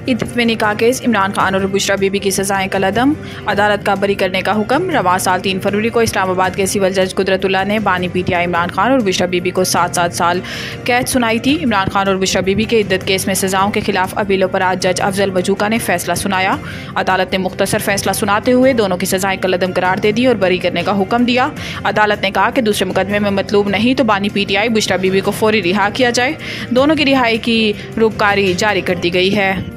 इत्मीनी का केस इमरान खान और बुशरा बीबी की सजाएं कलअदम, अदालत का बरी करने का हुक्म। रवां साल 3 फरवरी को इस्लामाबाद के सिविल जज कुदरतुल्लाह ने बानी पीटीआई इमरान खान और बुशरा बीबी को 7-7 साल कैद सुनाई थी। इमरान खान और बुशरा बीबी के इद्दत केस में सजाओं के खिलाफ अपीलों पर आज जज अफजल वजूका ने फैसला सुनाया। अदालत ने मुख्तसर फैसला सुनाते हुए दोनों की सजाएं कलअदम करार दे दी और बरी करने का हुक्म दिया। अदालत ने कहा कि दूसरे मुकदमे में मतलूब नहीं तो बानी पीटीआई बुशरा बीबी को फौरी रिहा किया जाए। दोनों की रिहाई की रुककारी जारी कर दी गई है।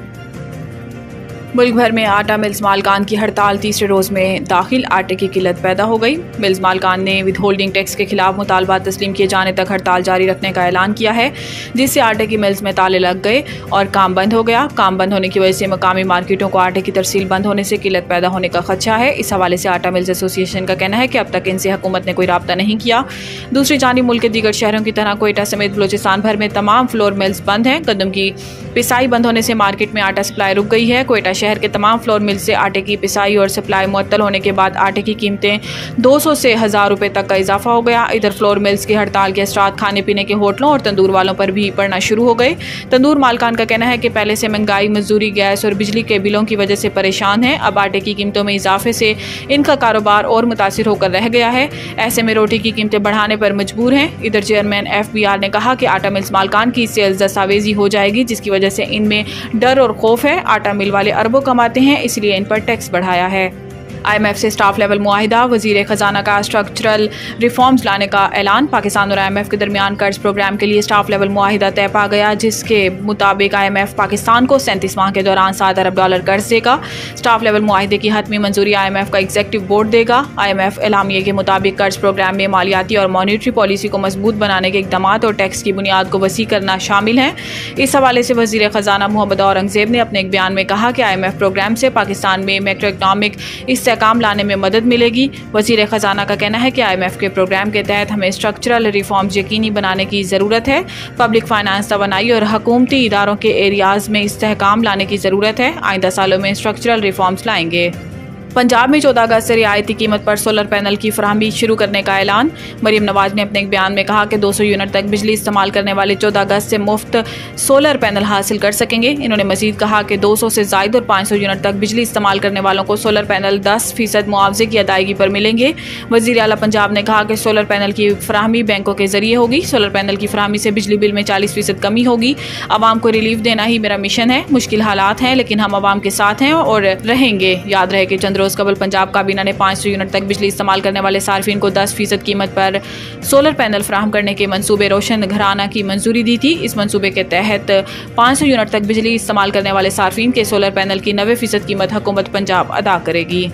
मुल्क भर में आटा मिल्स मालकान की हड़ताल तीसरे रोज़ में दाखिल। आटे की किल्लत पैदा हो गई। मिल्स मालकान ने विद होल्डिंग टैक्स के खिलाफ मुतालबा तस्लीम किए जाने तक हड़ताल जारी रखने का ऐलान किया है, जिससे आटे की मिल्स में ताले लग गए और काम बंद हो गया। काम बंद होने की वजह से मकामी मार्केटों को आटे की तरसील बंद होने से किल्लत पैदा होने का खदशा है। इस हवाले से आटा मिल्स एसोसिएशन का कहना है कि अब तक इनसे हुकूमत ने कोई राब्ता नहीं किया। दूसरी जानिब मुल्क के दीगर शहरों की तरह कोयटा समेत बलूचिस्तान भर में तमाम फ्लोर मिल्स बंद हैं। गंदम की पिसाई बंद होने से मार्केट में आटा सप्लाई रुक गई है। कोयटा शहर के तमाम फ्लोर मिल से आटे की पिसाई और सप्लाई मुअत्तल होने के बाद आटे की कीमतें 200 से 1000 रुपए तक का इजाफा हो गया। इधर फ्लोर मिल्स की हड़ताल के असरात खाने पीने के होटलों और तंदूर वालों पर भी पड़ना शुरू हो गए। तंदूर मालकान का कहना है कि पहले से महंगाई, मजदूरी, गैस और बिजली के बिलों की वजह से परेशान है। अब आटे की कीमतों में इजाफे से इनका कारोबार और मुतासिर होकर रह गया है। ऐसे में रोटी की कीमतें बढ़ाने पर मजबूर हैं। इधर चेयरमैन FBR ने कहा कि आटा मिल्स मालकान की सेल्स दस्तावेजी हो जाएगी, जिसकी वजह से इनमें डर और खौफ है। आटा मिल वाले अरबों कमाते हैं, इसलिए इन पर टैक्स बढ़ाया है। IMF से स्टाफ लेवल मुआहिदा। वज़ीर ख़जाना का स्ट्रक्चरल रिफॉर्म्स लाने का ऐलान। पाकिस्तान और IMF के दरमियान कर्ज प्रोग्राम के लिए स्टाफ लेवल मुआहिदा तय पा गया, जिसके मुताबिक IMF पाकिस्तान को 37 माह के दौरान $7 अरब कर्ज देगा। स्टाफ लेवल मुआहिदे की हतमी मंजूरी IMF का एग्जीक्यूटिव बोर्ड देगा। IMF एलामिये के मुताबिक कर्ज प्रोग्राम में मालियाती और मॉनिटरी पॉलिसी को मजबूत बनाने के इक़दाम और टैक्स की बुनियाद को वसी करना शामिल हैं। इस हवाले से वज़ीर ख़जाना मोहम्मद औरंगज़ेब ने अपने एक बयान में कहा कि IMF प्रोग्राम से पाकिस्तान में मैक्रो इकनॉमिक काम लाने में मदद मिलेगी। वज़ीर ख़जाना का कहना है कि IMF के प्रोग्राम के तहत हमें स्ट्रक्चरल रिफॉर्म्स यकीनी बनाने की ज़रूरत है। पब्लिक फाइनेंस, तवानाई और हुकूमती इदारों के एरियाज़ में इस्तेहकाम लाने की ज़रूरत है। आइंदा सालों में स्ट्रक्चरल रिफॉर्म्स लाएंगे। पंजाब में 14 अगस्त से रियायती कीमत पर सोलर पैनल की फराहमी शुरू करने का ऐलान। मरीम नवाज ने अपने एक बयान में कहा कि 200 यूनिट तक बिजली इस्तेमाल करने वाले 14 अगस्त से मुफ्त सोलर पैनल हासिल कर सकेंगे। इन्होंने मजीद कहा कि 200 से ज़ायद और 500 यूनिट तक बिजली इस्तेमाल करने वालों को सोलर पैनल 10% मुआवजे की अदायगी पर मिलेंगे। वज़ीर आला पंजाब ने कहा कि सोलर पैनल की फराहमी बैंकों के जरिए होगी। सोलर पैनल की फराहमी से बिजली बिल में 40% कमी होगी। आवाम को रिलीफ देना ही मेरा मिशन है। मुश्किल हालात हैं, लेकिन हम आवाम के साथ हैं और रहेंगे। याद रहे कि चंद रोज़ कबल पंजाब काबीना ने 500 यूनिट तक बिजली इस्तेमाल करने वाले सार्फिन को 10% कीमत पर सोलर पैनल फराहम करने के मंसूबे रोशन घराना की मंजूरी दी थी। इस मंसूबे के तहत 500 यूनिट तक बिजली इस्तेमाल करने वाले सार्फिन के सोलर पैनल की 90% कीमत हुकूमत पंजाब अदा करेगी।